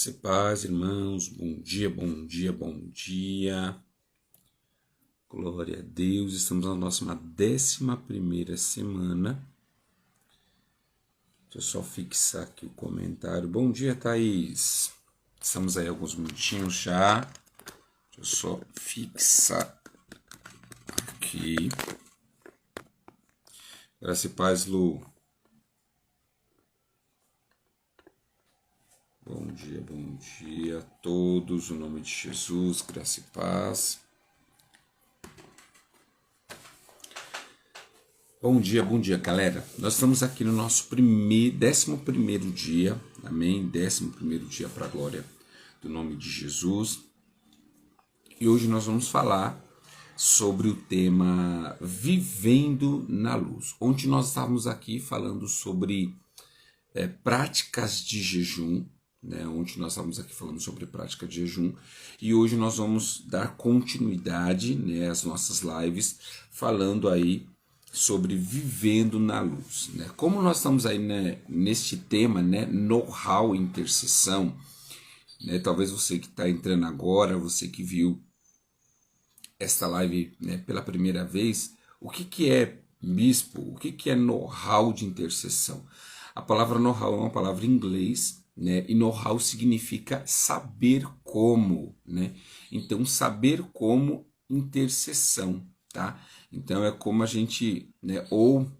Graça e paz, irmãos, bom dia, bom dia, bom dia. Glória a Deus, estamos na nossa 11ª semana. Deixa eu só fixar aqui o comentário. Bom dia, Thaís. Estamos aí alguns minutinhos já. Deixa eu só fixar aqui. Graça e paz, Lu. Bom dia a todos, no nome de Jesus, graça e paz. Bom dia, galera. Nós estamos aqui no nosso 11º dia, amém? 11º dia para a glória do nome de Jesus. E hoje nós vamos falar sobre o tema Vivendo na Luz. Ontem nós estávamos aqui falando sobre práticas de jejum, né? Ontem nós estávamos aqui falando sobre prática de jejum e hoje nós vamos dar continuidade, né, às nossas lives, falando aí sobre vivendo na luz, né? Como nós estamos aí, né, neste tema, né, know-how intercessão, né? Talvez você que está entrando agora, você que viu esta live, né, pela primeira vez, o que é bispo? O que é know-how de intercessão? A palavra know-how é uma palavra em inglês, né? E know-how significa saber como, né? Então, saber como intercessão, tá? Então, é como a gente, né? Ou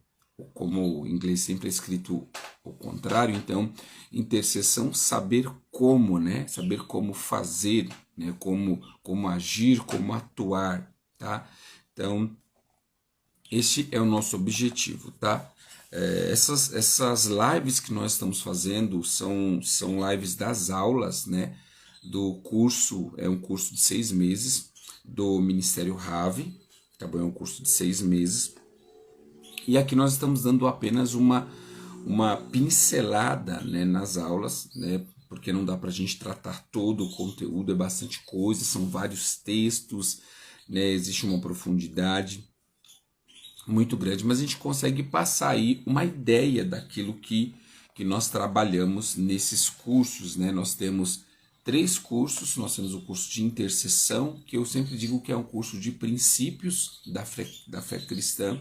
como o inglês sempre é escrito o contrário, então, intercessão, saber como, né? Saber como fazer, né? Como agir, como atuar, tá? Então, este é o nosso objetivo, tá? Essas lives que nós estamos fazendo são lives das aulas, né, do curso, é um curso de 6 meses, do Ministério Rave, tá bom? É um curso de 6 meses, e aqui nós estamos dando apenas uma pincelada, né, nas aulas, né, porque não dá para a gente tratar todo o conteúdo, é bastante coisa, são vários textos, né, existe uma profundidade muito grande, mas a gente consegue passar aí uma ideia daquilo que nós trabalhamos nesses cursos, né? Nós temos 3 cursos, nós temos o curso de intercessão, que eu sempre digo que é um curso de princípios da fé cristã,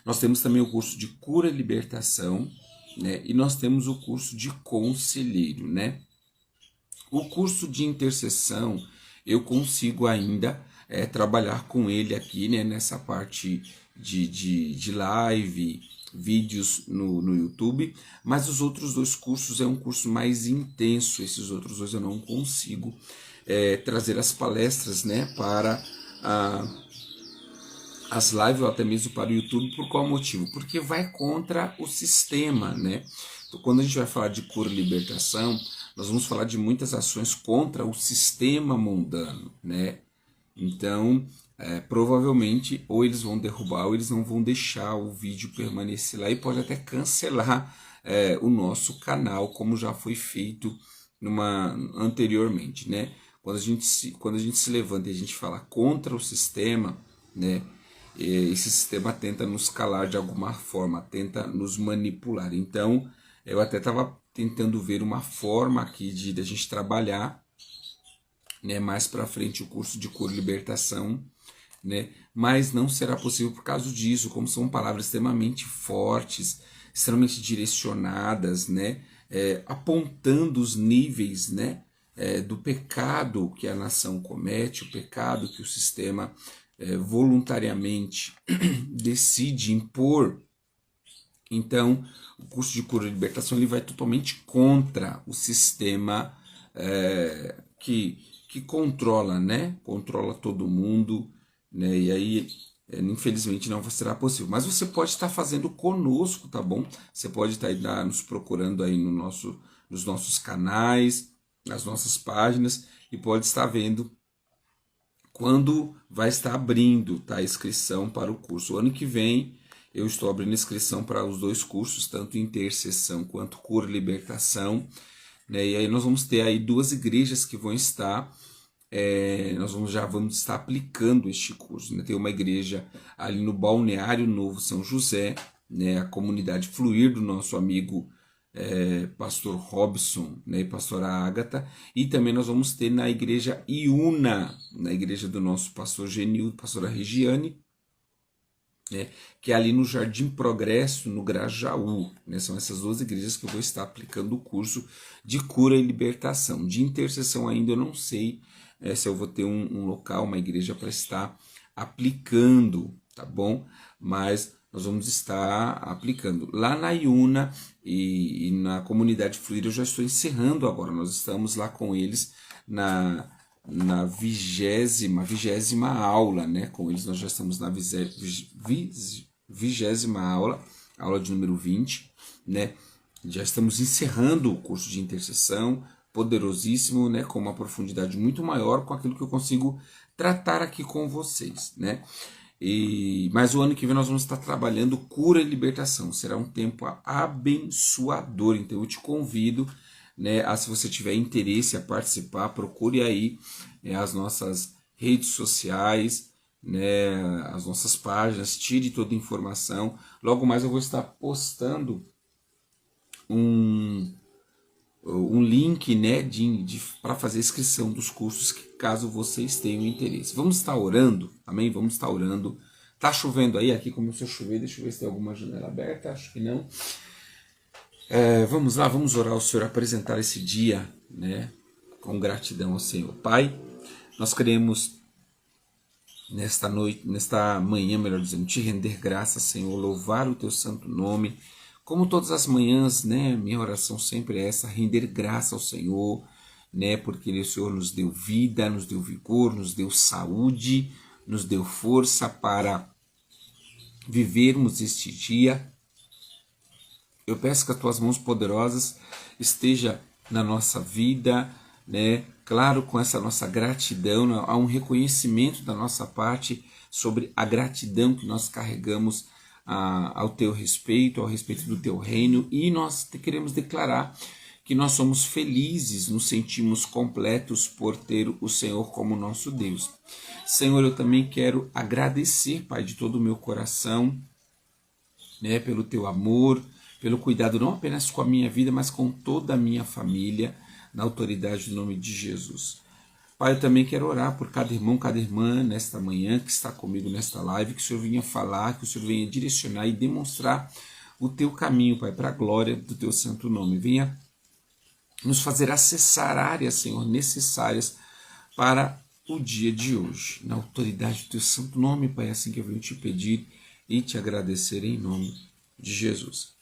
nós temos também o curso de cura e libertação, né? E nós temos o curso de conselheiro, né? O curso de intercessão, eu consigo ainda trabalhar com ele aqui, né, nessa parte de live, vídeos no YouTube, mas os outros 2 cursos é um curso mais intenso, esses outros 2 eu não consigo trazer as palestras, né, para as lives ou até mesmo para o YouTube. Por qual motivo? Porque vai contra o sistema, né? Então, quando a gente vai falar de cura e libertação, nós vamos falar de muitas ações contra o sistema mundano, né? Então, provavelmente, ou eles vão derrubar, ou eles não vão deixar o vídeo permanecer lá e pode até cancelar o nosso canal, como já foi feito anteriormente, né? Quando a gente se levanta e a gente fala contra o sistema, né? Esse sistema tenta nos calar de alguma forma, tenta nos manipular. Então, eu até estava tentando ver uma forma aqui de a gente trabalhar, né, mais para frente o curso de cura e libertação, né, mas não será possível por causa disso, como são palavras extremamente fortes, extremamente direcionadas, né, apontando os níveis, né, do pecado que a nação comete, o pecado que o sistema voluntariamente decide impor. Então, o curso de cura e libertação ele vai totalmente contra o sistema que controla, né? Controla todo mundo, né? E aí, infelizmente, não será possível. Mas você pode estar fazendo conosco, tá bom? Você pode estar aí, nos procurando aí nos nossos canais, nas nossas páginas, e pode estar vendo quando vai estar abrindo, tá, a inscrição para o curso. O ano que vem eu estou abrindo inscrição para os 2 cursos, tanto intercessão quanto cura e libertação, né? E aí nós vamos ter aí 2 igrejas que vão estar, já vamos estar aplicando este curso, né? Tem uma igreja ali no Balneário Novo São José, né? A comunidade Fluir do nosso amigo pastor Robson, né, e pastora Ágata, e também nós vamos ter na igreja Iuna, na igreja do nosso pastor Genil, pastora Regiane, que é ali no Jardim Progresso, no Grajaú, né? São essas duas igrejas que eu vou estar aplicando o curso de cura e libertação. De intercessão ainda eu não sei se eu vou ter um local, uma igreja para estar aplicando, tá bom? Mas nós vamos estar aplicando. Lá na Iuna e na comunidade Fluir eu já estou encerrando agora. Nós estamos lá com eles na vigésima aula, né? Com eles nós já estamos na 20ª aula de número 20, né? Já estamos encerrando o curso de intercessão, poderosíssimo, né? Com uma profundidade muito maior com aquilo que eu consigo tratar aqui com vocês, né? Mas o ano que vem nós vamos estar trabalhando cura e libertação. Será um tempo abençoador, então eu te convido, né, se você tiver interesse a participar, procure aí as nossas redes sociais, né, as nossas páginas, tire toda a informação. Logo mais eu vou estar postando um link, né, para fazer a inscrição dos cursos, caso vocês tenham interesse. Vamos estar orando, amém? Vamos estar orando. Tá chovendo aí? Aqui começou a chover, deixa eu ver se tem alguma janela aberta, acho que não. Vamos lá, vamos orar ao Senhor, apresentar esse dia, né, com gratidão ao Senhor. Pai, nós queremos nesta noite, nesta manhã, melhor dizendo, te render graças, Senhor, louvar o teu santo nome, como todas as manhãs, né, minha oração sempre é essa, render graça ao Senhor, né, porque o Senhor nos deu vida, nos deu vigor, nos deu saúde, nos deu força para vivermos este dia. Eu peço que as tuas mãos poderosas estejam na nossa vida, né? Claro, com essa nossa gratidão, há um reconhecimento da nossa parte sobre a gratidão que nós carregamos ao teu respeito, ao respeito do teu reino, e nós queremos declarar que nós somos felizes, nos sentimos completos por ter o Senhor como nosso Deus. Senhor, eu também quero agradecer, Pai, de todo o meu coração, né, pelo teu amor, pelo cuidado não apenas com a minha vida, mas com toda a minha família, na autoridade do nome de Jesus. Pai, eu também quero orar por cada irmão, cada irmã nesta manhã que está comigo nesta live, que o Senhor venha falar, que o Senhor venha direcionar e demonstrar o teu caminho, Pai, para a glória do teu santo nome. Venha nos fazer acessar áreas, Senhor, necessárias para o dia de hoje. Na autoridade do teu santo nome, Pai, é assim que eu venho te pedir e te agradecer em nome de Jesus.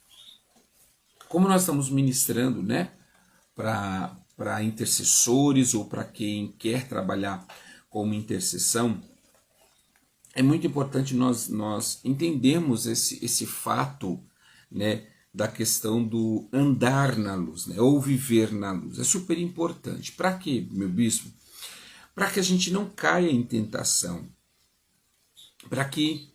Como nós estamos ministrando, né, para intercessores ou para quem quer trabalhar como intercessão, é muito importante nós entendermos esse fato, né, da questão do andar na luz, né, ou viver na luz. É super importante. Para quê, meu bispo? Para que a gente não caia em tentação, para que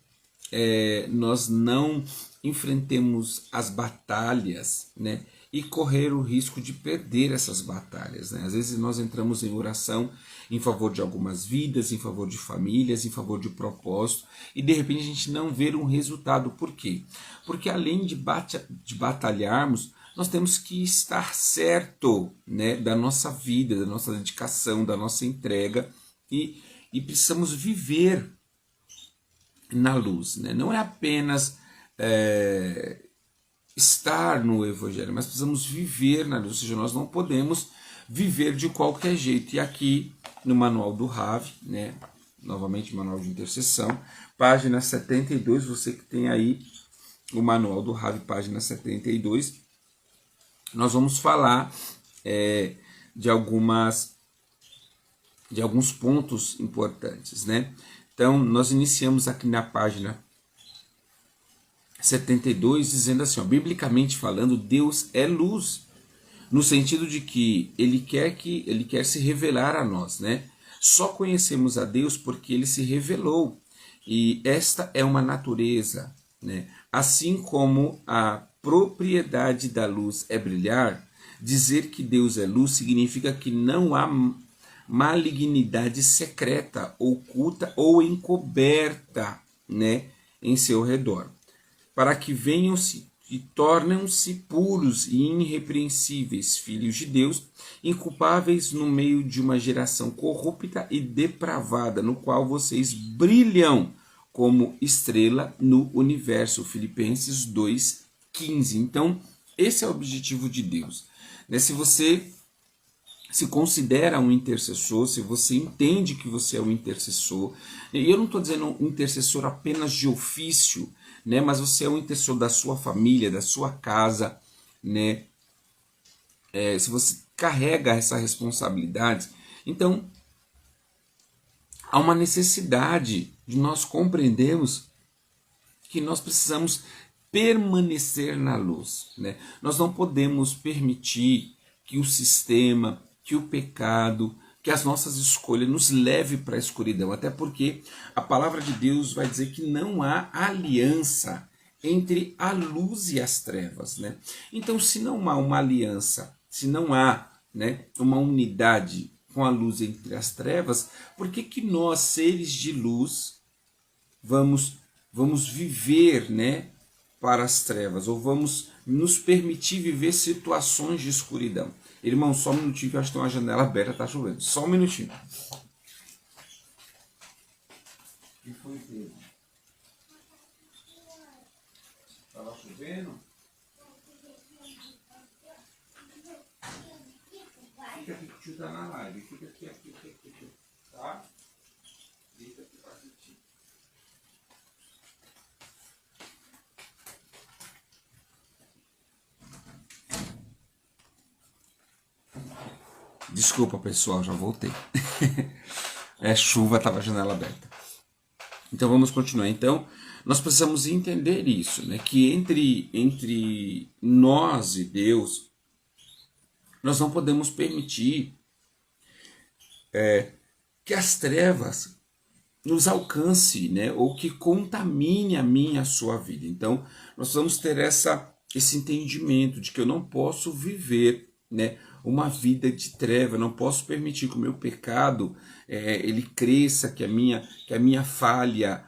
nós não enfrentemos as batalhas, né, e correr o risco de perder essas batalhas, né? Às vezes nós entramos em oração em favor de algumas vidas, em favor de famílias, em favor de propósito, e de repente a gente não vê um resultado. Por quê? Porque além de batalharmos, nós temos que estar certo, né, da nossa vida, da nossa dedicação, da nossa entrega, e precisamos viver na luz, né? Não é apenas estar no Evangelho, mas precisamos viver na luz, ou seja, nós não podemos viver de qualquer jeito. E aqui no Manual do Rav, né, novamente Manual de Intercessão, página 72, você que tem aí o Manual do Rav, página 72, nós vamos falar de alguns pontos importantes, né? Então, nós iniciamos aqui na página 72, dizendo assim, ó, biblicamente falando, Deus é luz, no sentido de que ele quer se revelar a nós, né? Só conhecemos a Deus porque ele se revelou, e esta é uma natureza, né? Assim como a propriedade da luz é brilhar, dizer que Deus é luz significa que não há malignidade secreta, oculta ou encoberta, né, em seu redor. Para que venham e tornam-se puros e irrepreensíveis, filhos de Deus, inculpáveis no meio de uma geração corrupta e depravada, no qual vocês brilham como estrela no universo. Filipenses 2:15. Então, esse é o objetivo de Deus. Se você se considera um intercessor, se você entende que você é um intercessor, e eu não estou dizendo um intercessor apenas de ofício, mas você é um intercessor da sua família, da sua casa, se você carrega essa responsabilidade, então há uma necessidade de nós compreendermos que nós precisamos permanecer na luz. Nós não podemos permitir que o sistema, que o pecado, que as nossas escolhas nos leve para a escuridão, até porque a palavra de Deus vai dizer que não há aliança entre a luz e as trevas. Então, se não há uma aliança, se não há uma unidade com a luz entre as trevas, por que nós, seres de luz, vamos viver para as trevas, ou vamos nos permitir viver situações de escuridão? Irmão, só um minutinho que eu acho que tem uma janela aberta, tá chovendo. Só um minutinho. O que foi isso? Tava chovendo? Fica aqui que o tio tá na live. Fica aqui, tá? Fica aqui pra assistir. Desculpa, pessoal, já voltei. É chuva, estava a janela aberta. Então vamos continuar. Então, nós precisamos entender isso, que entre nós e Deus, nós não podemos permitir que as trevas nos alcance, ou que contamine a minha e a sua vida. Então, nós vamos ter esse entendimento de que eu não posso viver, uma vida de treva, eu não posso permitir que o meu pecado ele cresça, que a minha falha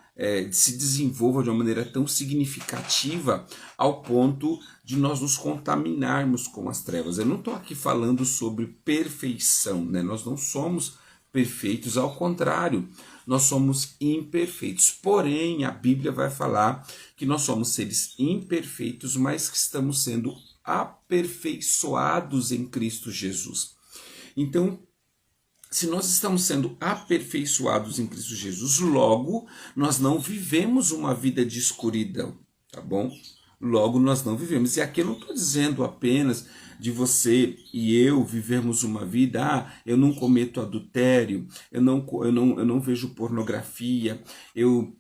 se desenvolva de uma maneira tão significativa ao ponto de nós nos contaminarmos com as trevas. Eu não estou aqui falando sobre perfeição, nós não somos perfeitos, ao contrário, nós somos imperfeitos. Porém, a Bíblia vai falar que nós somos seres imperfeitos, mas que estamos sendo aperfeiçoados em Cristo Jesus. Então, se nós estamos sendo aperfeiçoados em Cristo Jesus, logo nós não vivemos uma vida de escuridão, tá bom? Logo nós não vivemos. E aqui eu não estou dizendo apenas de você e eu vivermos uma vida, eu não cometo adultério, eu não vejo pornografia, eu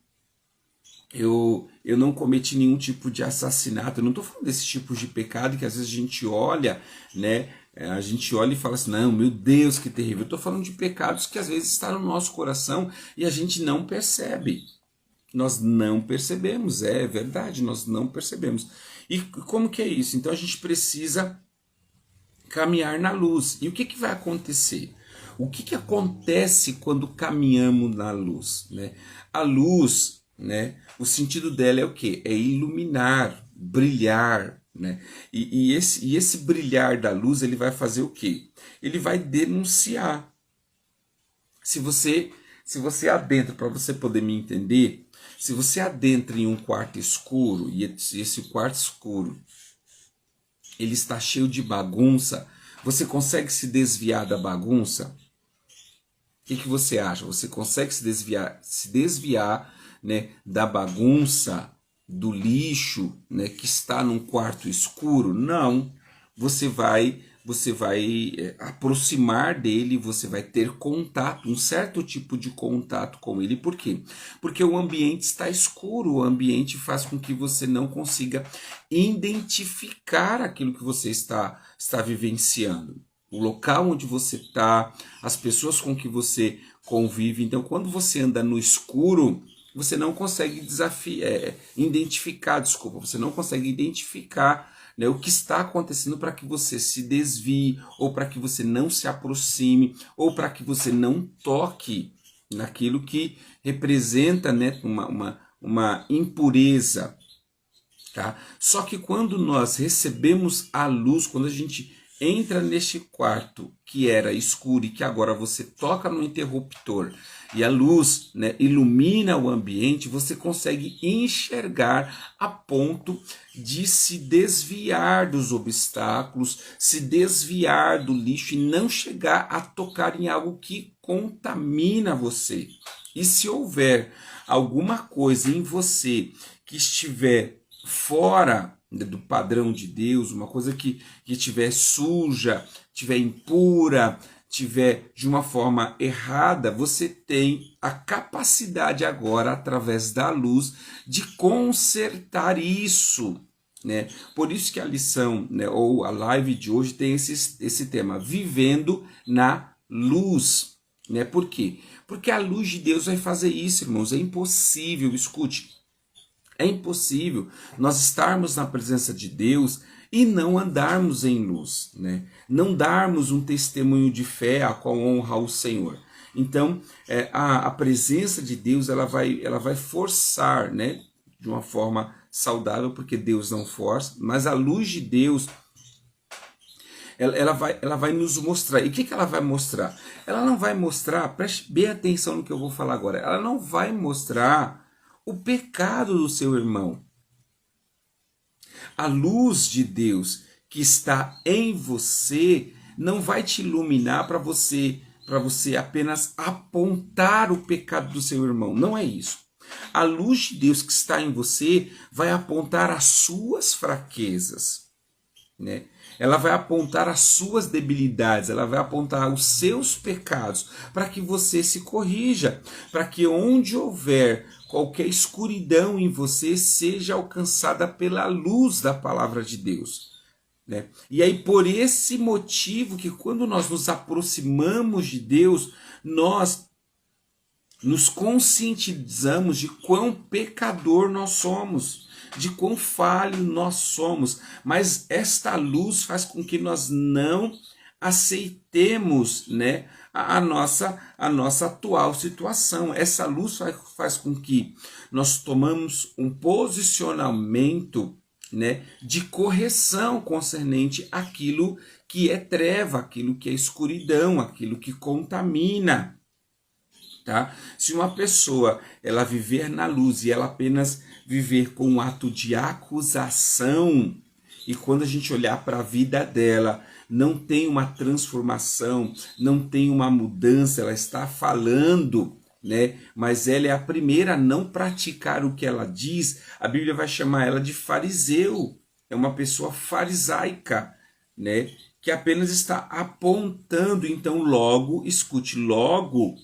não cometi nenhum tipo de assassinato. Eu não estou falando desse tipo de pecado que às vezes a gente olha, a gente olha e fala assim, não, meu Deus, que terrível. Eu estou falando de pecados que às vezes estão no nosso coração e a gente não percebe. Nós não percebemos, é verdade, nós não percebemos. E como que é isso? Então a gente precisa caminhar na luz. E o que vai acontecer? O que acontece quando caminhamos na luz? A luz, o sentido dela é o quê? É iluminar, brilhar. E esse brilhar da luz, ele vai fazer o quê? Ele vai denunciar. Se você adentra, para você poder me entender, se você adentra em um quarto escuro, e esse quarto escuro ele está cheio de bagunça, você consegue se desviar da bagunça? O que você acha? Você consegue se desviar da bagunça, do lixo, que está num quarto escuro? Não. Você vai aproximar dele, você vai ter contato, um certo tipo de contato com ele. Por quê? Porque o ambiente está escuro, o ambiente faz com que você não consiga identificar aquilo que você está vivenciando. O local onde você está, as pessoas com que você convive. Então, quando você anda no escuro, você não consegue identificar o que está acontecendo para que você se desvie, ou para que você não se aproxime, ou para que você não toque naquilo que representa uma impureza. tá? Só que quando nós recebemos a luz, quando a gente entra neste quarto que era escuro e que agora você toca no interruptor e a luz, né, ilumina o ambiente, você consegue enxergar a ponto de se desviar dos obstáculos, se desviar do lixo e não chegar a tocar em algo que contamina você. E se houver alguma coisa em você que estiver fora do padrão de Deus, uma coisa que estiver suja, estiver impura, estiver de uma forma errada, você tem a capacidade agora, através da luz, de consertar isso, né? Por isso que a lição, né, ou a live de hoje tem esse tema, vivendo na luz, né? Por quê? Porque a luz de Deus vai fazer isso, irmãos, é impossível, escute, é impossível nós estarmos na presença de Deus e não andarmos em luz, né? Não darmos um testemunho de fé a qual honra o Senhor. Então, a presença de Deus ela vai forçar, né? De uma forma saudável, porque Deus não força, mas a luz de Deus ela vai nos mostrar. E o que ela vai mostrar? Ela não vai mostrar, preste bem atenção no que eu vou falar agora, ela não vai mostrar o pecado do seu irmão. A luz de Deus que está em você não vai te iluminar para você apenas apontar o pecado do seu irmão. Não é isso. A luz de Deus que está em você vai apontar as suas fraquezas, né? Ela vai apontar as suas debilidades, ela vai apontar os seus pecados, para que você se corrija, para que onde houver qualquer escuridão em você seja alcançada pela luz da palavra de Deus, né? E aí por esse motivo que quando nós nos aproximamos de Deus, nós nos conscientizamos de quão pecador nós somos, de quão falho nós somos, mas esta luz faz com que nós não aceitemos, né, a nossa atual situação. Essa luz faz com que nós tomamos um posicionamento, né, de correção concernente aquilo que é treva, aquilo que é escuridão, aquilo que contamina. Tá? Se uma pessoa ela viver na luz e ela apenas viver com um ato de acusação, e quando a gente olhar para a vida dela, não tem uma transformação, não tem uma mudança, ela está falando, né? Mas ela é a primeira a não praticar o que ela diz, a Bíblia vai chamar ela de fariseu, é uma pessoa farisaica, né? Que apenas está apontando, então logo, escute, logo,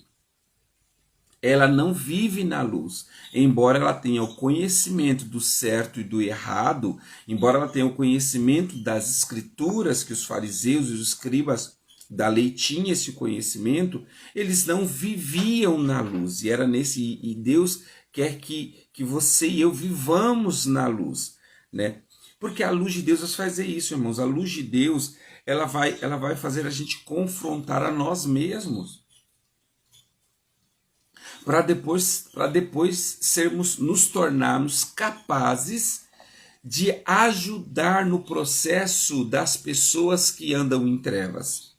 ela não vive na luz, embora ela tenha o conhecimento do certo e do errado, embora ela tenha o conhecimento das escrituras, que os fariseus e os escribas da lei tinham esse conhecimento, eles não viviam na luz, e era nesse, e Deus quer que você e eu vivamos na luz, né? Porque a luz de Deus vai fazer isso, irmãos, a luz de Deus ela vai fazer a gente confrontar a nós mesmos, para depois nos tornarmos capazes de ajudar no processo das pessoas que andam em trevas.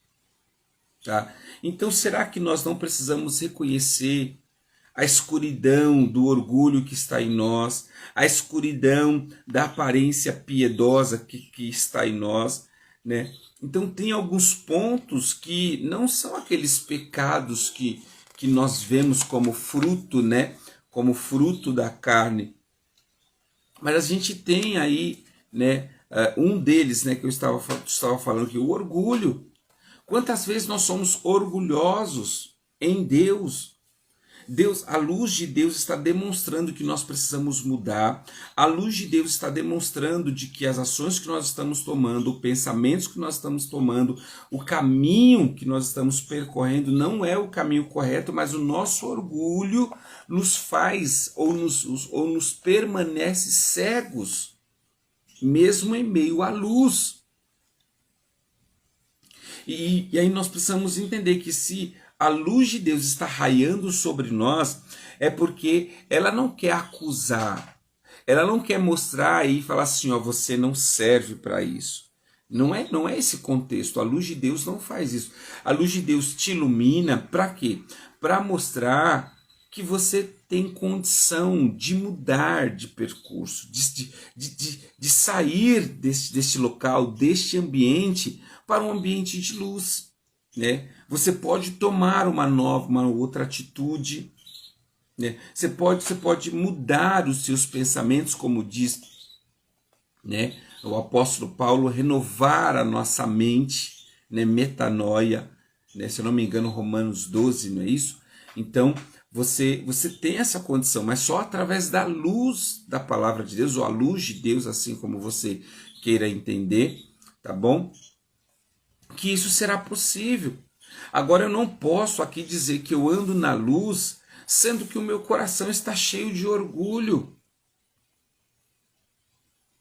Tá? Então, será que nós não precisamos reconhecer a escuridão do orgulho que está em nós, a escuridão da aparência piedosa que está em nós, né? Então, tem alguns pontos que não são aqueles pecados que nós vemos como fruto, né? Como fruto da carne. Mas a gente tem aí, né? Um deles, né? Que eu estava falando aqui, o orgulho. Quantas vezes nós somos orgulhosos em Deus? A luz de Deus está demonstrando que nós precisamos mudar. A luz de Deus está demonstrando de que as ações que nós estamos tomando, os pensamentos que nós estamos tomando, o caminho que nós estamos percorrendo não é o caminho correto, mas o nosso orgulho nos faz ou nos permanece cegos, mesmo em meio à luz. E aí nós precisamos entender que se a luz de Deus está raiando sobre nós, é porque ela não quer acusar, Ela não quer mostrar aí e falar assim, ó, você não serve para isso. Não é esse contexto. A luz de Deus não faz isso. A luz de Deus te ilumina para quê? Para mostrar que você tem condição de mudar de percurso, de sair deste local, deste ambiente, para um ambiente de luz. Né? Você pode tomar uma outra atitude. Né? Você pode mudar os seus pensamentos, como diz, né, o apóstolo Paulo, renovar a nossa mente, né, metanoia, né, se eu não me engano, Romanos 12, não é isso? Então, você tem essa condição, mas só através da luz da palavra de Deus, ou a luz de Deus, assim como você queira entender, tá bom? Que isso será possível. Agora, eu não posso aqui dizer que eu ando na luz, sendo que o meu coração está cheio de orgulho.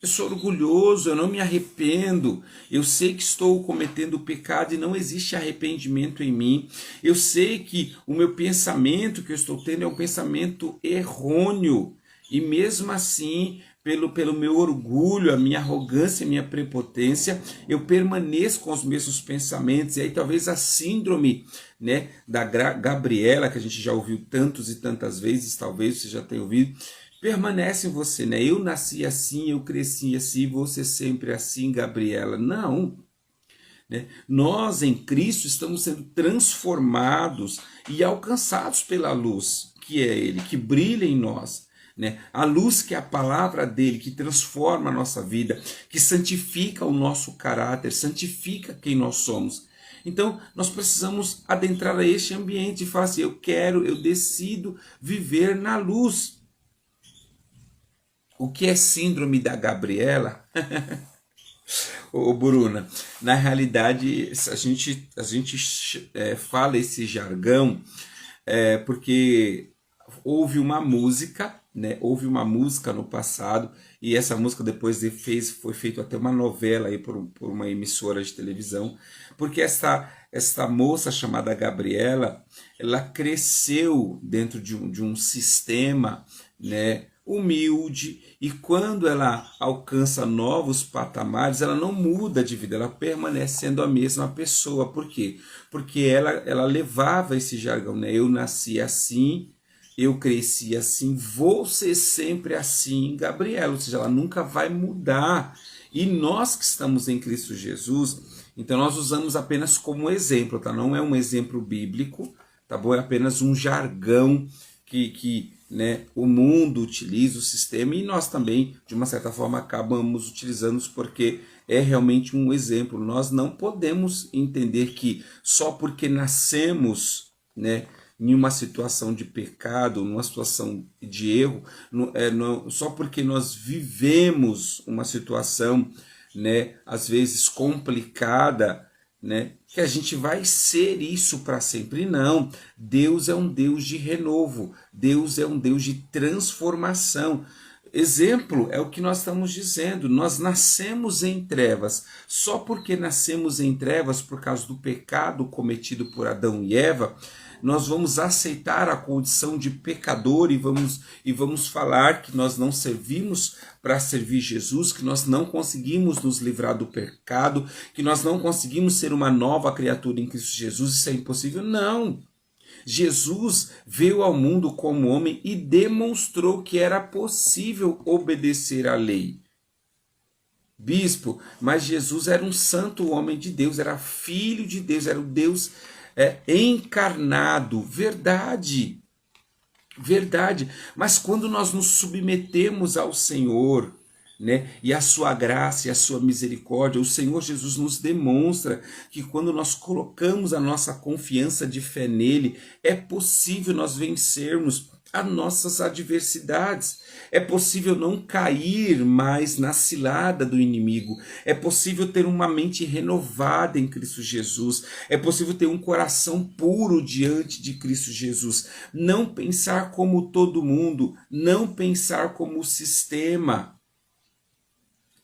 Eu sou orgulhoso, eu não me arrependo, eu sei que estou cometendo pecado e não existe arrependimento em mim. Eu sei que o meu pensamento que eu estou tendo é um pensamento errôneo e mesmo assim, pelo meu orgulho, a minha arrogância, a minha prepotência, eu permaneço com os mesmos pensamentos. E aí talvez a síndrome, né, da Gabriela, que a gente já ouviu tantas e tantas vezes, talvez você já tenha ouvido, permanece em você, né? Eu nasci assim, eu cresci assim, você sempre assim, Gabriela. Não, né? Nós em Cristo estamos sendo transformados e alcançados pela luz, que é Ele, que brilha em nós. Né? A luz que é a palavra dele, que transforma a nossa vida, que santifica o nosso caráter, santifica quem nós somos. Então, nós precisamos adentrar a este ambiente e falar assim, eu decido viver na luz. O que é síndrome da Gabriela? Ô Bruna, na realidade a gente fala esse jargão porque houve uma música, né? Houve uma música no passado e essa música depois foi feita até uma novela aí por uma emissora de televisão, porque esta moça chamada Gabriela, ela cresceu dentro de um sistema, né, humilde, e quando ela alcança novos patamares, ela não muda de vida, ela permanece sendo a mesma pessoa. Por quê? Porque ela levava esse jargão, né? Eu nasci assim, eu cresci assim, vou ser sempre assim, Gabriela, ou seja, ela nunca vai mudar. E nós que estamos em Cristo Jesus, então nós usamos apenas como exemplo, tá? Não é um exemplo bíblico, tá bom? É apenas um jargão que né, o mundo utiliza, o sistema, e nós também, de uma certa forma, acabamos utilizando porque é realmente um exemplo. Nós não podemos entender que só porque nascemos, né, em uma situação de pecado, numa situação de erro, só porque nós vivemos uma situação, né, às vezes complicada, né, que a gente vai ser isso para sempre. Não, Deus é um Deus de renovo, Deus é um Deus de transformação. Exemplo é o que nós estamos dizendo, nós nascemos em trevas, só porque nascemos em trevas por causa do pecado cometido por Adão e Eva, nós vamos aceitar a condição de pecador e vamos falar que nós não servimos para servir Jesus, que nós não conseguimos nos livrar do pecado, que nós não conseguimos ser uma nova criatura em Cristo Jesus, isso é impossível? Não! Jesus veio ao mundo como homem e demonstrou que era possível obedecer à lei. Bispo, mas Jesus era um santo homem de Deus, era filho de Deus, era o Deus encarnado, verdade, verdade, mas quando nós nos submetemos ao Senhor, né, e a sua graça e a sua misericórdia, o Senhor Jesus nos demonstra que quando nós colocamos a nossa confiança de fé nele, é possível nós vencermos as nossas adversidades, é possível não cair mais na cilada do inimigo, é possível ter uma mente renovada em Cristo Jesus, é possível ter um coração puro diante de Cristo Jesus, não pensar como todo mundo, não pensar como o sistema,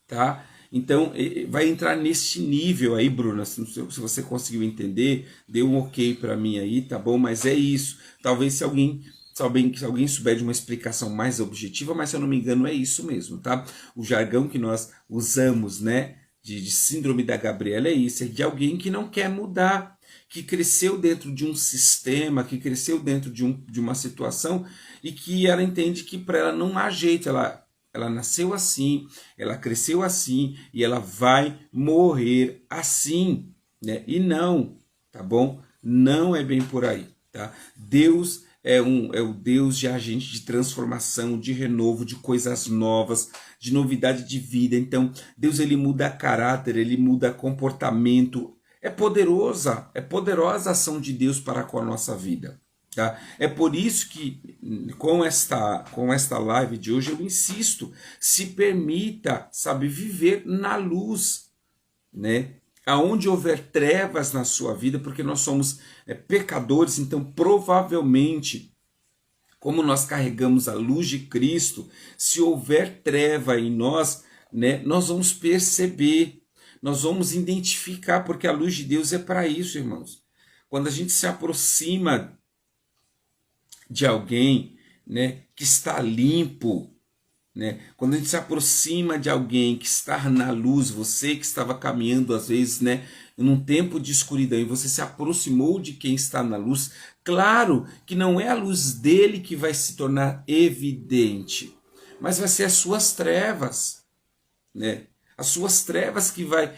tá? Então vai entrar neste nível aí, Bruna, se você conseguiu entender, dê um ok para mim aí, tá bom? Mas é isso, talvez se alguém se alguém souber de uma explicação mais objetiva, mas se eu não me engano é isso mesmo, tá? O jargão que nós usamos, né, de síndrome da Gabriela é isso, é de alguém que não quer mudar, que cresceu dentro de um sistema, que cresceu dentro de uma situação e que ela entende que para ela não há jeito, ela nasceu assim, ela cresceu assim e ela vai morrer assim, né? E não, tá bom? Não é bem por aí, tá? Deus é o Deus de agente de transformação, de renovo, de coisas novas, de novidade de vida. Então, Deus ele muda caráter, ele muda comportamento. É poderosa a ação de Deus para com a nossa vida. Tá? É por isso que com esta live de hoje eu insisto, se permita, sabe, viver na luz, né? Aonde houver trevas na sua vida, porque nós somos pecadores, então provavelmente, como nós carregamos a luz de Cristo, se houver treva em nós, né, nós vamos perceber, nós vamos identificar, porque a luz de Deus é para isso, irmãos. Quando a gente se aproxima de alguém, né, que está limpo, né, quando a gente se aproxima de alguém que está na luz, você que estava caminhando às vezes, né, num tempo de escuridão e você se aproximou de quem está na luz, claro que não é a luz dele que vai se tornar evidente, mas vai ser as suas trevas, né? As suas trevas que vai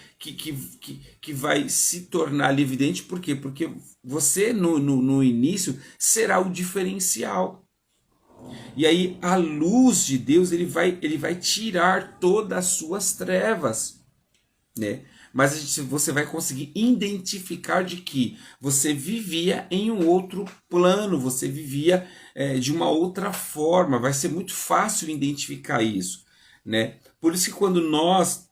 se tornar evidente. Por quê? Porque você no início será o diferencial. E aí a luz de Deus ele vai tirar todas as suas trevas, né? Mas você vai conseguir identificar de que você vivia em um outro plano, você vivia de uma outra forma. Vai ser muito fácil identificar isso, né? Por isso que quando nós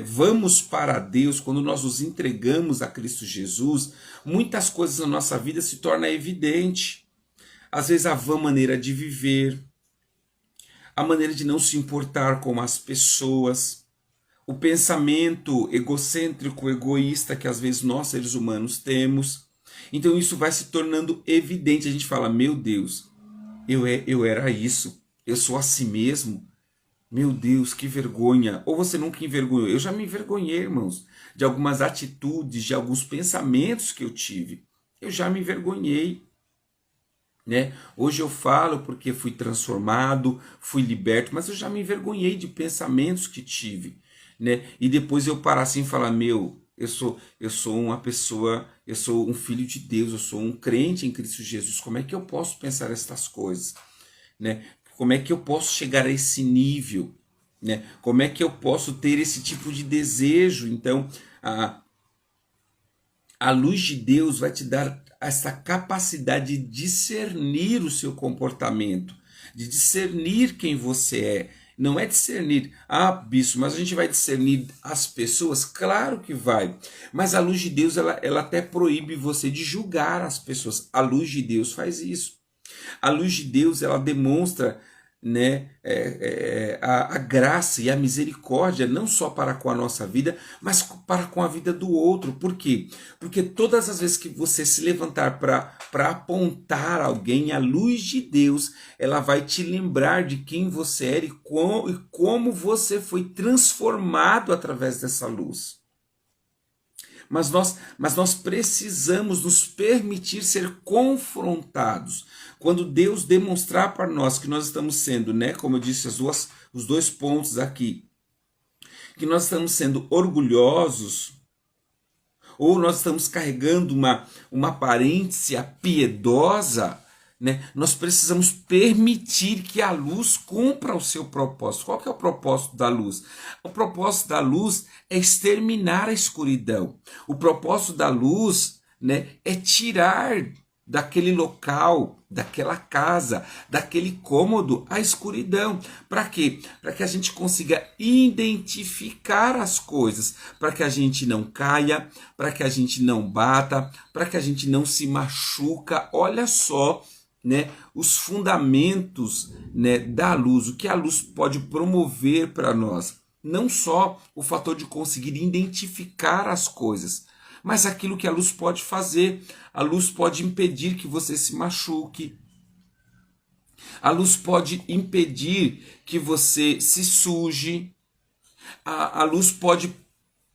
vamos para Deus, quando nós nos entregamos a Cristo Jesus, muitas coisas na nossa vida se tornam evidentes. Às vezes a vã maneira de viver, a maneira de não se importar com as pessoas, o pensamento egocêntrico, egoísta que às vezes nós seres humanos temos. Então isso vai se tornando evidente. A gente fala, meu Deus, eu era isso, eu sou assim mesmo. Meu Deus, que vergonha. Ou você nunca envergonhou? Eu já me envergonhei, irmãos, de algumas atitudes, de alguns pensamentos que eu tive. Eu já me envergonhei, né? Hoje eu falo porque fui transformado, fui liberto, mas eu já me envergonhei de pensamentos que tive, né? E depois eu parar assim e falar, eu sou uma pessoa, eu sou um filho de Deus, eu sou um crente em Cristo Jesus. Como é que eu posso pensar estas coisas, né? Como é que eu posso chegar a esse nível, né? Como é que eu posso ter esse tipo de desejo? Então, a luz de Deus vai te dar essa capacidade de discernir o seu comportamento, de discernir quem você é. Não é discernir, bispo, mas a gente vai discernir as pessoas? Claro que vai. Mas a luz de Deus, ela até proíbe você de julgar as pessoas. A luz de Deus faz isso. A luz de Deus, ela demonstra, né, a graça e a misericórdia, não só para com a nossa vida, mas para com a vida do outro. Por quê? Porque todas as vezes que você se levantar para apontar alguém, a luz de Deus, ela vai te lembrar de quem você era e como você foi transformado através dessa luz. Mas nós precisamos nos permitir ser confrontados. Quando Deus demonstrar para nós que nós estamos sendo, né, como eu disse, os dois pontos aqui, que nós estamos sendo orgulhosos, ou nós estamos carregando uma aparência piedosa, né, nós precisamos permitir que a luz cumpra o seu propósito. Qual que é o propósito da luz? O propósito da luz é exterminar a escuridão. O propósito da luz, né, é tirar daquele local, daquela casa, daquele cômodo, a escuridão. Para quê? Para que a gente consiga identificar as coisas, para que a gente não caia, para que a gente não bata, para que a gente não se machuca. Olha só, né, os fundamentos, né, da luz, o que a luz pode promover para nós. Não só o fator de conseguir identificar as coisas, mas aquilo que a luz pode fazer. A luz pode impedir que você se machuque. A luz pode impedir que você se suje. A luz pode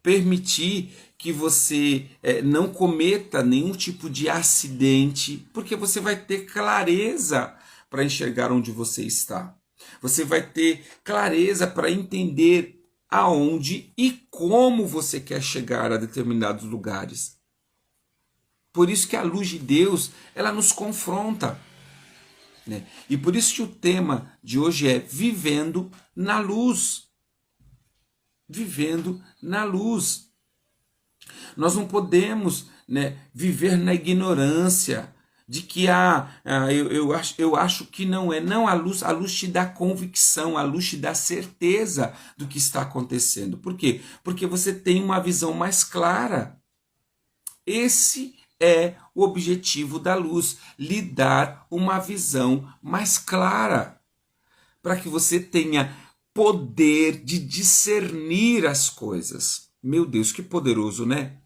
permitir que você não cometa nenhum tipo de acidente, porque você vai ter clareza para enxergar onde você está. Você vai ter clareza para entender aonde e como você quer chegar a determinados lugares. Por isso que a luz de Deus, ela nos confronta, né? E por isso que o tema de hoje é vivendo na luz. Vivendo na luz. Nós não podemos, né, viver na ignorância de que eu acho que não é. Não, a luz te dá convicção, a luz te dá certeza do que está acontecendo. Por quê? Porque você tem uma visão mais clara. Esse é o objetivo da luz, lhe dar uma visão mais clara, para que você tenha poder de discernir as coisas. Meu Deus, que poderoso, né?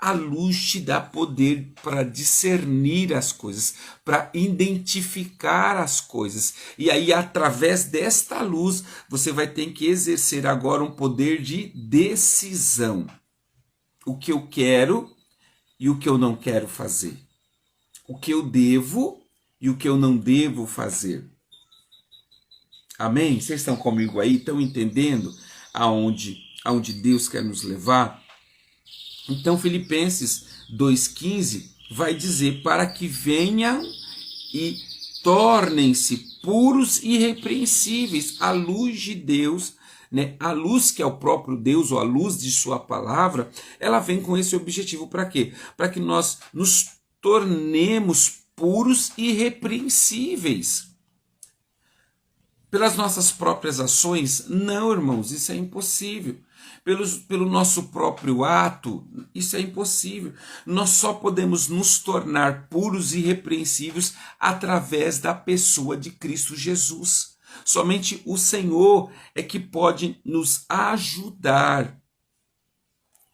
A luz te dá poder para discernir as coisas, para identificar as coisas. E aí, através desta luz, você vai ter que exercer agora um poder de decisão. O que eu quero e o que eu não quero fazer. O que eu devo e o que eu não devo fazer. Amém? Vocês estão comigo aí? Estão entendendo aonde Deus quer nos levar? Então, Filipenses 2,15 vai dizer: para que venham e tornem-se puros e irrepreensíveis à luz de Deus, né? A luz que é o próprio Deus, ou a luz de sua palavra, ela vem com esse objetivo. Para quê? Para que nós nos tornemos puros e irrepreensíveis. Pelas nossas próprias ações? Não, irmãos, isso é impossível. Pelo nosso próprio ato, isso é impossível. Nós só podemos nos tornar puros e irrepreensíveis através da pessoa de Cristo Jesus. Somente o Senhor é que pode nos ajudar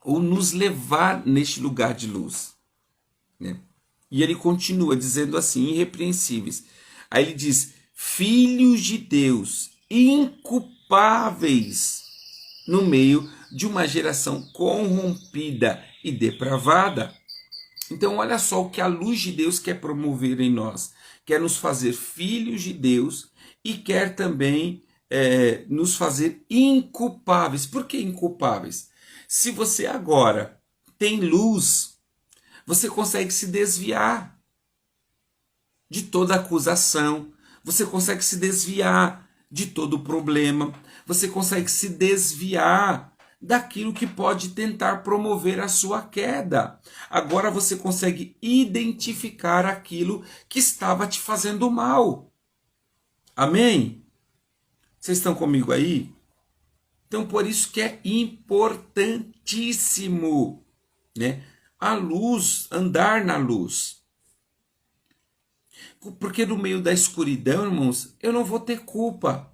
ou nos levar neste lugar de luz, né? E ele continua dizendo assim, irrepreensíveis. Aí ele diz: filhos de Deus, inculpáveis no meio de uma geração corrompida e depravada. Então olha só o que a luz de Deus quer promover em nós. Quer nos fazer filhos de Deus e quer também nos fazer inculpáveis. Por que inculpáveis? Se você agora tem luz, você consegue se desviar de toda acusação, você consegue se desviar de todo problema, você consegue se desviar daquilo que pode tentar promover a sua queda. Agora você consegue identificar aquilo que estava te fazendo mal. Amém? Vocês estão comigo aí? Então, por isso que é importantíssimo, né? A luz, andar na luz. Porque no meio da escuridão, irmãos, eu não vou ter culpa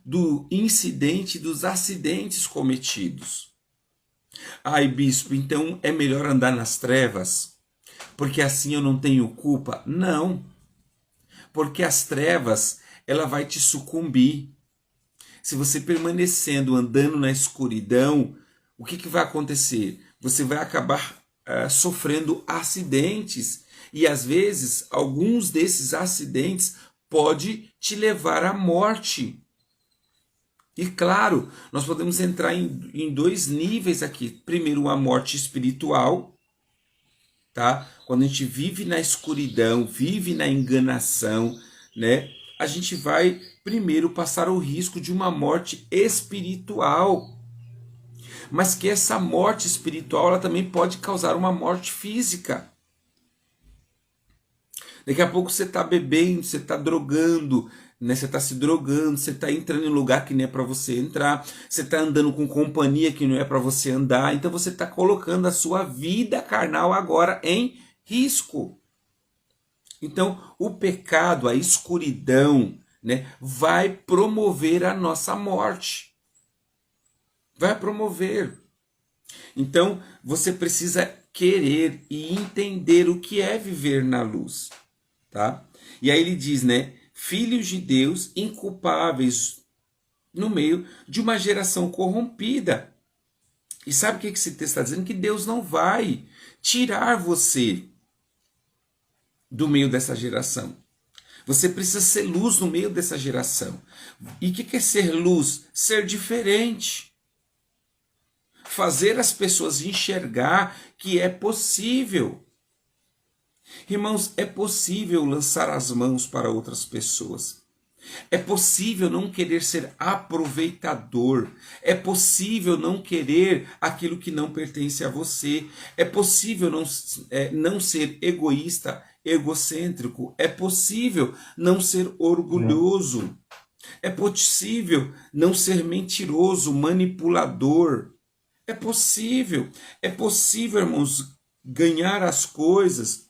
do incidente, dos acidentes cometidos. Ai, bispo, então é melhor andar nas trevas, porque assim eu não tenho culpa? Não, porque as trevas, ela vai te sucumbir. Se você permanecendo, andando na escuridão, o que vai acontecer? Você vai acabar sofrendo acidentes, e às vezes, alguns desses acidentes pode te levar à morte. E claro, nós podemos entrar em dois níveis aqui. Primeiro, a morte espiritual, tá? Quando a gente vive na escuridão, vive na enganação, né? A gente vai primeiro passar o risco de uma morte espiritual. Mas que essa morte espiritual, ela também pode causar uma morte física. Daqui a pouco você está bebendo, você está drogando, né? Você está se drogando, você está entrando em lugar que não é para você entrar, você está andando com companhia que não é para você andar, então você está colocando a sua vida carnal agora em risco. Então o pecado, a escuridão, né, vai promover a nossa morte. Vai promover. Então você precisa querer e entender o que é viver na luz, tá? E aí ele diz, né? Filhos de Deus inculpáveis no meio de uma geração corrompida. E sabe o que esse texto está dizendo? Que Deus não vai tirar você do meio dessa geração. Você precisa ser luz no meio dessa geração. E o que é ser luz? Ser diferente. Fazer as pessoas enxergar que é possível. Irmãos, é possível lançar as mãos para outras pessoas. É possível não querer ser aproveitador. É possível não querer aquilo que não pertence a você. É possível não ser egoísta, egocêntrico. É possível não ser orgulhoso. É possível não ser mentiroso, manipulador. É possível, irmãos, ganhar as coisas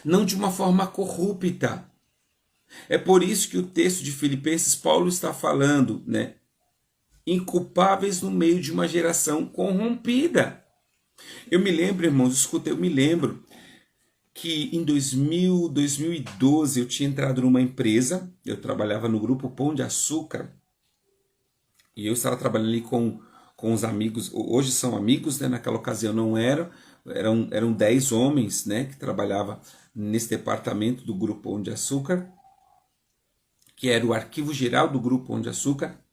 não de uma forma corrupta. É por isso que o texto de Filipenses, Paulo está falando, né? Inculpáveis no meio de uma geração corrompida. Eu me lembro, irmãos, escuta, eu me lembro que em 2012 eu tinha entrado numa empresa, eu trabalhava no grupo Pão de Açúcar, e eu estava trabalhando ali com os amigos, hoje são amigos, né? Naquela ocasião não eram 10 homens, né, que trabalhavam nesse departamento do Grupo Pão de Açúcar, que era o arquivo geral do Grupo Pão de Açúcar.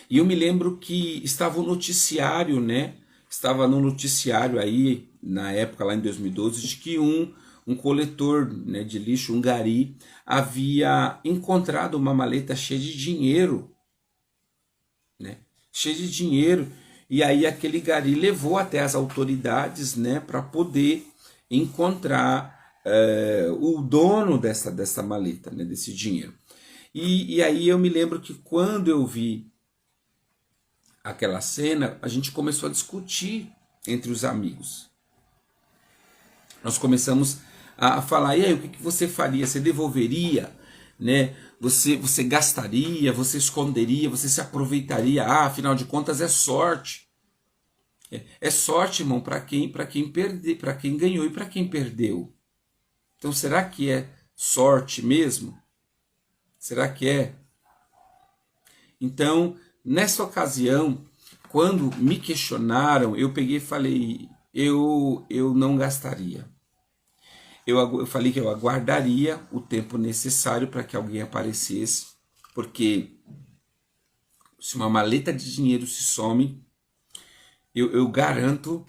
E eu me lembro que estava o noticiário, né? Estava no noticiário aí, na época, lá em 2012, de que um coletor, né, de lixo, um gari, havia encontrado uma maleta cheia de dinheiro, né? Cheia de dinheiro. E aí aquele gari levou até as autoridades, né, para poder encontrar o dono dessa maleta, né, desse dinheiro. E aí eu me lembro que quando eu vi aquela cena, a gente começou a discutir entre os amigos. Nós começamos a falar, e aí, o que você faria? Você devolveria? Né? Você gastaria? Você esconderia? Você se aproveitaria? Ah, afinal de contas é sorte. É sorte, irmão, para quem perder, para quem ganhou e para quem perdeu. Então, será que é sorte mesmo? Será que é? Então, nessa ocasião, quando me questionaram, eu peguei e falei, eu não gastaria. Eu falei que eu aguardaria o tempo necessário para que alguém aparecesse, porque se uma maleta de dinheiro se some, eu garanto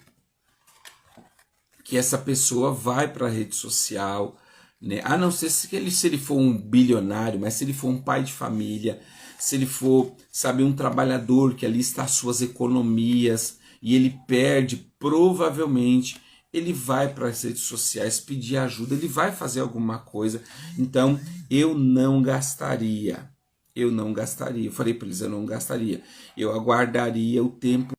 que essa pessoa vai para a rede social, né? A não ser se ele for um bilionário, mas se ele for um pai de família, se ele for, sabe, um trabalhador que ali está as suas economias e ele perde, provavelmente ele vai para as redes sociais pedir ajuda, ele vai fazer alguma coisa. Então eu não gastaria. Eu falei para eles, eu não gastaria. Eu aguardaria o tempo.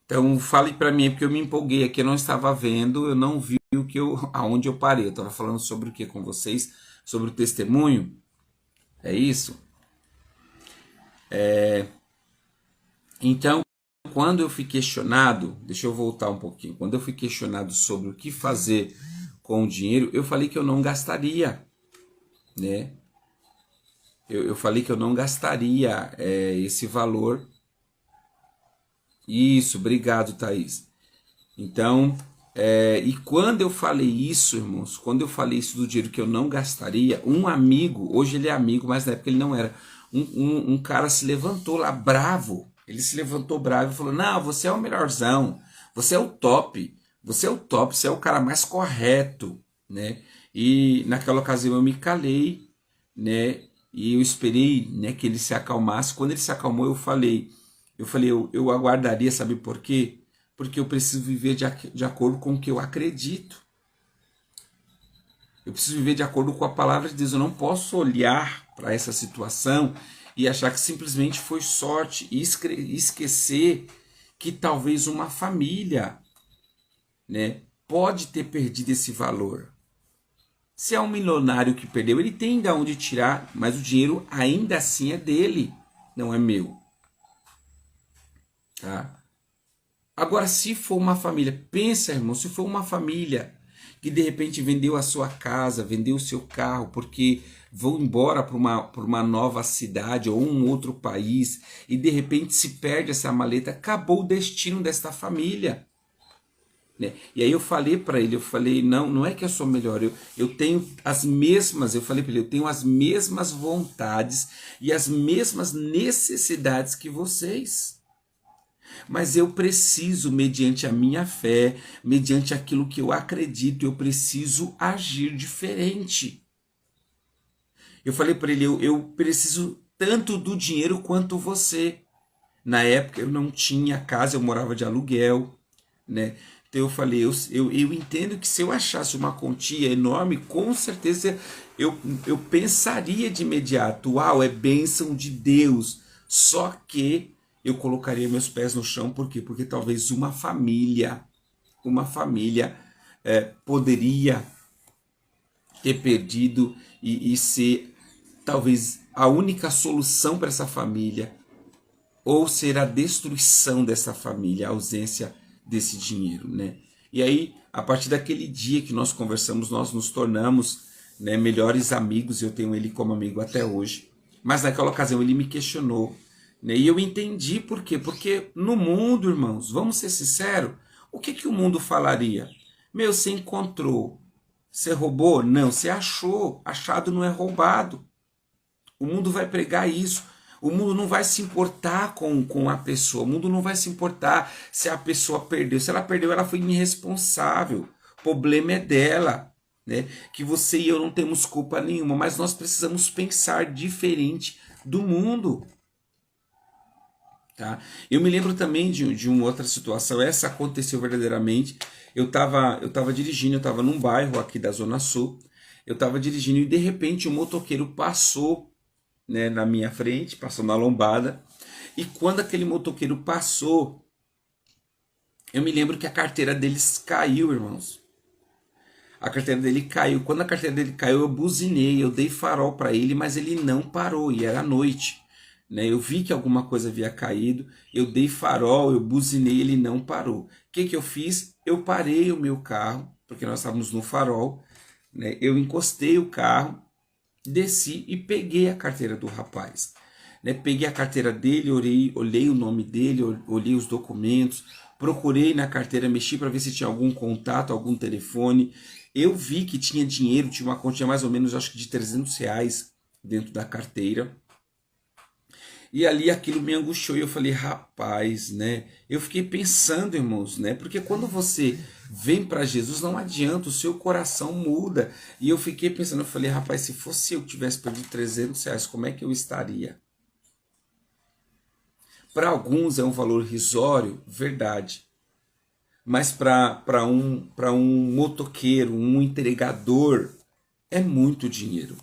Então fale para mim, porque eu me empolguei aqui, eu não estava vendo, eu não vi aonde eu parei. Eu estava falando sobre o que com vocês? Sobre o testemunho? É isso? Então, quando eu fui questionado, deixa eu voltar um pouquinho, quando eu fui questionado sobre o que fazer com o dinheiro, eu falei que eu não gastaria, né? Eu falei que eu não gastaria esse valor. Isso, obrigado, Thaís. Então, e quando eu falei isso, irmãos, quando eu falei isso do dinheiro que eu não gastaria, um amigo, hoje ele é amigo, mas na época ele não era, um cara se levantou lá bravo, ele se levantou bravo e falou, não, você é o melhorzão, você é o top, você é o cara mais correto, né? E naquela ocasião eu me calei, né? E eu esperei, né, que ele se acalmasse. Quando ele se acalmou, eu falei, eu aguardaria, sabe por quê? Porque eu preciso viver de acordo com o que eu acredito. Eu preciso viver de acordo com a palavra de Deus. Eu não posso olhar para essa situação e achar que simplesmente foi sorte e esquecer que talvez uma família, né, pode ter perdido esse valor. Se é um milionário que perdeu, ele tem de onde tirar, mas o dinheiro ainda assim é dele. não é meu. Tá? Agora, se for uma família, pensa, irmão, se for uma família que de repente vendeu a sua casa, vendeu o seu carro, porque vão embora para uma nova cidade ou um outro país, e de repente se perde essa maleta, acabou o destino desta família. Né? E aí eu falei para ele, eu falei, não é que eu sou melhor, eu tenho as mesmas, eu falei para ele, eu tenho as mesmas vontades e as mesmas necessidades que vocês. Mas eu preciso, mediante a minha fé, mediante aquilo que eu acredito, eu preciso agir diferente. Eu falei para ele, eu preciso tanto do dinheiro quanto você. Na época eu não tinha casa, eu morava de aluguel, né? Então eu falei, eu entendo que se eu achasse uma quantia enorme, com certeza eu pensaria de imediato, uau, é bênção de Deus. Só que eu colocaria meus pés no chão, por quê? Porque talvez uma família poderia ter perdido e ser talvez a única solução para essa família, ou ser a destruição dessa família, a ausência desse dinheiro, né? E aí, a partir daquele dia que nós conversamos, nós nos tornamos, né, melhores amigos. Eu tenho ele como amigo até hoje. Mas naquela ocasião ele me questionou, né? E eu entendi por quê. Porque no mundo, irmãos, vamos ser sinceros, o que o mundo falaria? Meu, você encontrou, você roubou? Não, você achou. Achado não é roubado. O mundo vai pregar isso. O mundo não vai se importar com a pessoa. O mundo não vai se importar se a pessoa perdeu. Se ela perdeu, ela foi irresponsável. O problema é dela, né? Que você e eu não temos culpa nenhuma, mas nós precisamos pensar diferente do mundo. Tá? Eu me lembro também de uma outra situação. Essa aconteceu verdadeiramente. Eu estava dirigindo, eu estava num bairro aqui da Zona Sul. Eu estava dirigindo e de repente um motoqueiro passou, né, na minha frente, passou na lombada. E quando aquele motoqueiro passou, eu me lembro que a carteira deles caiu, irmãos. A carteira dele caiu. Quando a carteira dele caiu, eu buzinei, eu dei farol para ele, mas ele não parou, e era noite, né? Eu vi que alguma coisa havia caído, eu dei farol, eu buzinei, ele não parou. O que eu fiz? Eu parei o meu carro, porque nós estávamos no farol, né? Eu encostei o carro, desci e peguei a carteira do rapaz, né? Peguei a carteira dele, olhei o nome dele, olhei os documentos, procurei na carteira, mexi para ver se tinha algum contato, algum telefone. Eu vi que tinha dinheiro, tinha uma quantia mais ou menos, acho que de R$300 dentro da carteira. E ali aquilo me angustiou e eu falei, rapaz, né? Eu fiquei pensando, irmãos, né? Porque quando você vem para Jesus, não adianta, o seu coração muda. E eu fiquei pensando, eu falei, rapaz, se fosse eu que tivesse perdido R$300, como é que eu estaria? Para alguns é um valor risório, verdade. Mas para um motoqueiro, um entregador, é muito dinheiro.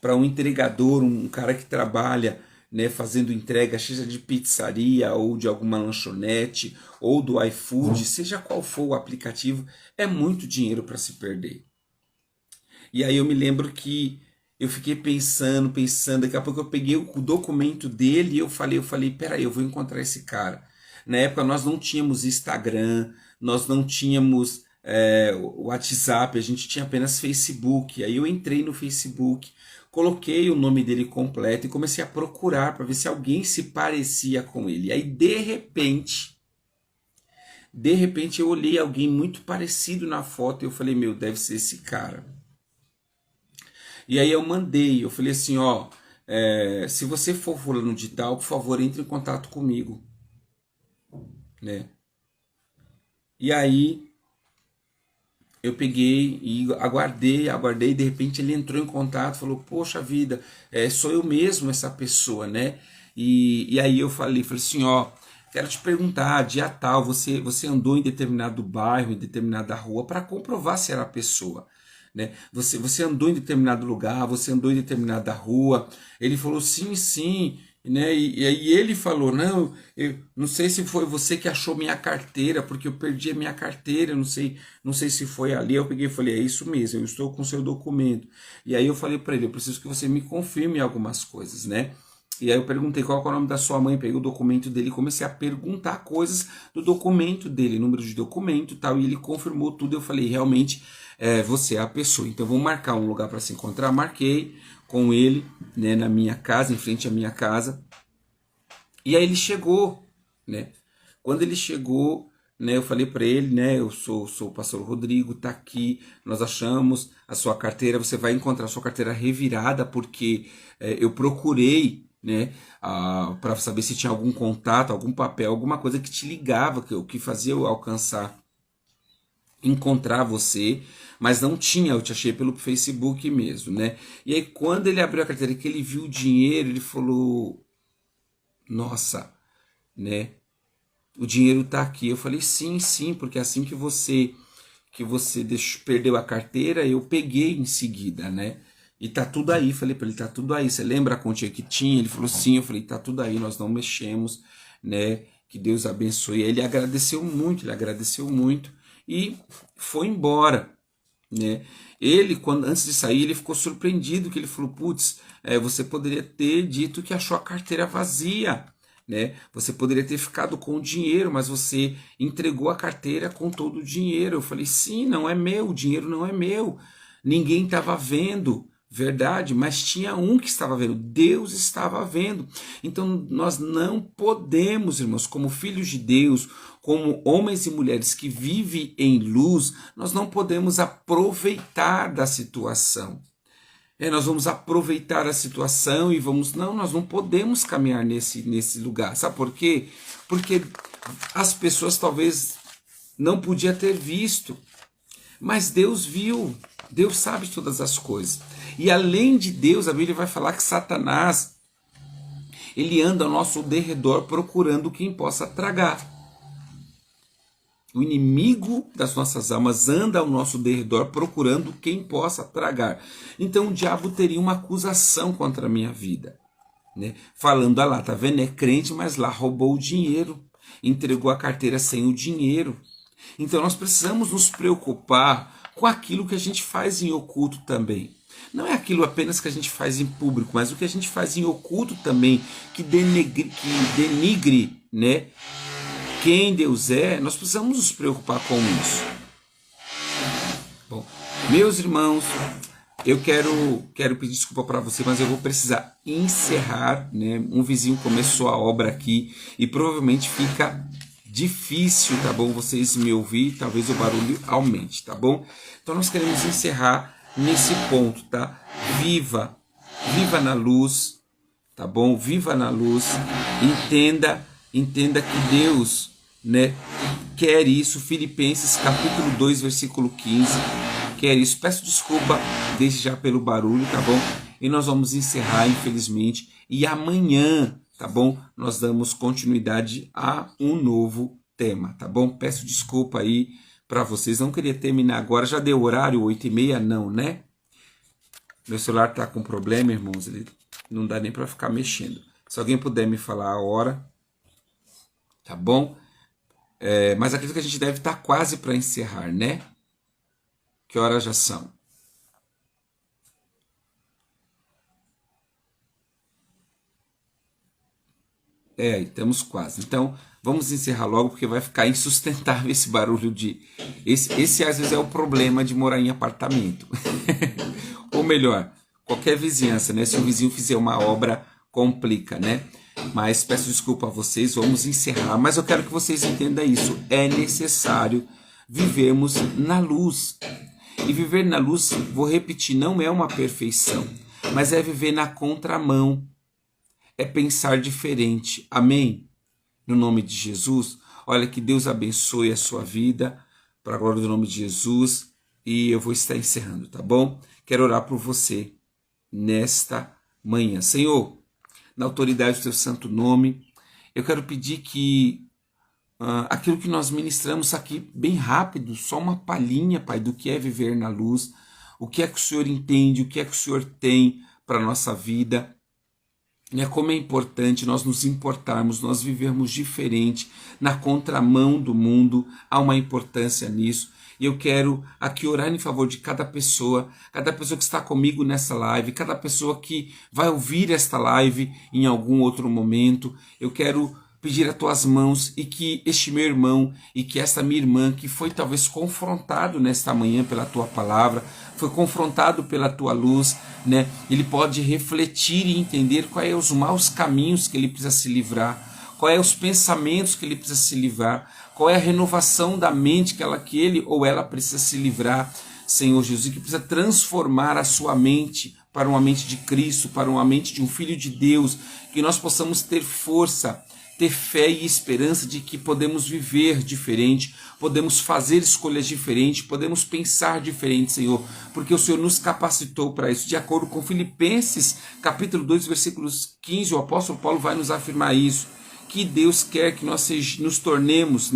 Para um entregador, um cara que trabalha, né, fazendo entrega, seja de pizzaria ou de alguma lanchonete ou do iFood, seja qual for o aplicativo, é muito dinheiro para se perder. E aí eu me lembro que eu fiquei pensando, daqui a pouco eu peguei o documento dele e eu falei, peraí, eu vou encontrar esse cara. Na época nós não tínhamos Instagram, nós não tínhamos WhatsApp, a gente tinha apenas Facebook. Aí eu entrei no Facebook, coloquei o nome dele completo e comecei a procurar para ver se alguém se parecia com ele. Aí de repente eu olhei alguém muito parecido na foto e eu falei, meu, deve ser esse cara. E aí eu falei assim, ó, se você for fulano de tal, por favor, entre em contato comigo, né? E aí eu peguei e aguardei, e de repente ele entrou em contato, falou, poxa vida, sou eu mesmo essa pessoa, né? E aí eu falei assim, ó, quero te perguntar, dia tal, você andou em determinado bairro, em determinada rua, para comprovar se era a pessoa, né? Você andou em determinado lugar, você andou em determinada rua. Ele falou, sim, sim. né? E aí ele falou, não, eu não sei se foi você que achou minha carteira, porque eu perdi a minha carteira, eu não sei se foi ali. Eu peguei e falei, é isso mesmo, eu estou com seu documento. E aí eu falei para ele, eu preciso que você me confirme algumas coisas, né? E aí eu perguntei qual é o nome da sua mãe, peguei o documento dele e comecei a perguntar coisas do documento dele, número de documento e tal, e ele confirmou tudo. Eu falei, realmente, você é a pessoa. Então vamos marcar um lugar para se encontrar. Marquei com ele, né, na minha casa, em frente à minha casa. E aí ele chegou, né? Quando ele chegou, né, eu falei para ele, né, eu sou o pastor Rodrigo, tá aqui, nós achamos a sua carteira, você vai encontrar a sua carteira revirada, porque eu procurei, né, para saber se tinha algum contato, algum papel, alguma coisa que te ligava, que fazia eu alcançar, encontrar você, mas não tinha, eu te achei pelo Facebook mesmo, né? E aí quando ele abriu a carteira, que ele viu o dinheiro, ele falou, nossa, né? O dinheiro tá aqui. Eu falei, sim, sim, porque assim que você perdeu a carteira, eu peguei em seguida, né? E tá tudo aí. Falei para ele, tá tudo aí. Você lembra a quantia que tinha? Ele falou, sim. Eu falei, tá tudo aí, nós não mexemos, né? Que Deus abençoe. Ele agradeceu muito e foi embora, né? Ele, antes de sair, ele ficou surpreendido, que ele falou, putz, você poderia ter dito que achou a carteira vazia, né? Você poderia ter ficado com o dinheiro, mas você entregou a carteira com todo o dinheiro. Eu falei, sim, não é meu, o dinheiro não é meu. Ninguém estava vendo, verdade, mas tinha um que estava vendo, Deus estava vendo. Então nós não podemos, irmãos, como filhos de Deus, como homens e mulheres que vivem em luz, nós não podemos aproveitar da situação. Nós vamos aproveitar a situação e vamos... Não, nós não podemos caminhar nesse lugar. Sabe por quê? Porque as pessoas talvez não podiam ter visto, mas Deus viu. Deus sabe todas as coisas. E além de Deus, a Bíblia vai falar que Satanás, ele anda ao nosso derredor procurando quem possa tragar. O inimigo das nossas almas anda ao nosso derredor procurando quem possa tragar. Então o diabo teria uma acusação contra a minha vida, né? Falando, lá, tá vendo? É crente, mas lá roubou o dinheiro, entregou a carteira sem o dinheiro. Então nós precisamos nos preocupar com aquilo que a gente faz em oculto também. Não é aquilo apenas que a gente faz em público, mas o que a gente faz em oculto também, que denigre, né, quem Deus é. Nós precisamos nos preocupar com isso. Bom, meus irmãos, eu quero pedir desculpa para você, mas eu vou precisar encerrar, né? Um vizinho começou a obra aqui e provavelmente fica difícil, tá bom? Vocês me ouvir, talvez o barulho aumente, tá bom? Então nós queremos encerrar nesse ponto, tá? Viva na luz, tá bom? Viva na luz, entenda que Deus, né, quer isso. Filipenses capítulo 2, versículo 15, quer isso. Peço desculpa desde já pelo barulho, tá bom? E nós vamos encerrar, infelizmente, e amanhã, tá bom? Nós damos continuidade a um novo tema, tá bom? Peço desculpa aí para vocês, não queria terminar agora, já deu horário, 8h30, não, né? Meu celular tá com problema, irmãos, ele não dá nem para ficar mexendo. Se alguém puder me falar a hora, tá bom? Mas acredito que a gente deve estar quase para encerrar, né? Que horas já são? Estamos quase. Então, vamos encerrar logo, porque vai ficar insustentável esse barulho de... Esse às vezes é o problema de morar em apartamento. Ou melhor, qualquer vizinhança, né? Se o vizinho fizer uma obra, complica, né? Mas peço desculpa a vocês, vamos encerrar. Mas eu quero que vocês entendam isso. É necessário vivermos na luz. E viver na luz, vou repetir, não é uma perfeição, mas é viver na contramão. É pensar diferente. Amém? No nome de Jesus. Olha, que Deus abençoe a sua vida, para a glória do nome de Jesus. E eu vou estar encerrando, tá bom? Quero orar por você nesta manhã. Senhor, na autoridade do teu santo nome, eu quero pedir que aquilo que nós ministramos aqui bem rápido, só uma palhinha, Pai, do que é viver na luz, o que é que o Senhor entende, o que é que o Senhor tem para a nossa vida. Como é importante nós nos importarmos, nós vivermos diferente, na contramão do mundo, há uma importância nisso. E eu quero aqui orar em favor de cada pessoa que está comigo nessa live, cada pessoa que vai ouvir esta live em algum outro momento. Eu quero pedir as tuas mãos e que este meu irmão e que esta minha irmã, que foi talvez confrontado nesta manhã pela tua palavra, foi confrontado pela tua luz, né? Ele pode refletir e entender quais são os maus caminhos que ele precisa se livrar, quais são os pensamentos que ele precisa se livrar, qual é a renovação da mente que ele ou ela precisa se livrar, Senhor Jesus, e que precisa transformar a sua mente para uma mente de Cristo, para uma mente de um Filho de Deus, que nós possamos ter força, ter fé e esperança de que podemos viver diferente, podemos fazer escolhas diferentes, podemos pensar diferente, Senhor, porque o Senhor nos capacitou para isso. De acordo com Filipenses, capítulo 2, versículos 15, o apóstolo Paulo vai nos afirmar isso, que Deus quer que nós nos tornemos,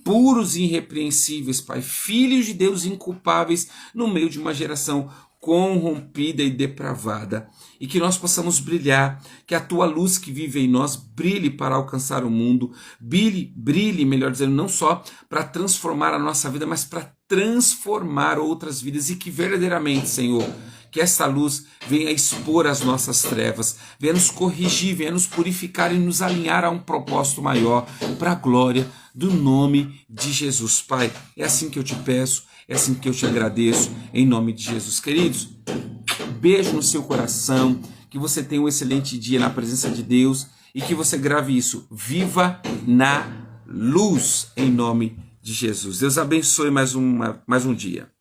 puros e irrepreensíveis, Pai, filhos de Deus inculpáveis no meio de uma geração corrompida e depravada, e que nós possamos brilhar, que a tua luz que vive em nós brilhe para alcançar o mundo, brilhe, melhor dizendo, não só para transformar a nossa vida, mas para transformar outras vidas, e que verdadeiramente, Senhor, que essa luz venha expor as nossas trevas, venha nos corrigir, venha nos purificar e nos alinhar a um propósito maior, para a glória do nome de Jesus, Pai. É assim que eu te peço, é assim que eu te agradeço, em nome de Jesus. Queridos, beijo no seu coração, que você tenha um excelente dia na presença de Deus e que você grave isso, viva na luz, em nome de Jesus. Deus abençoe mais um dia.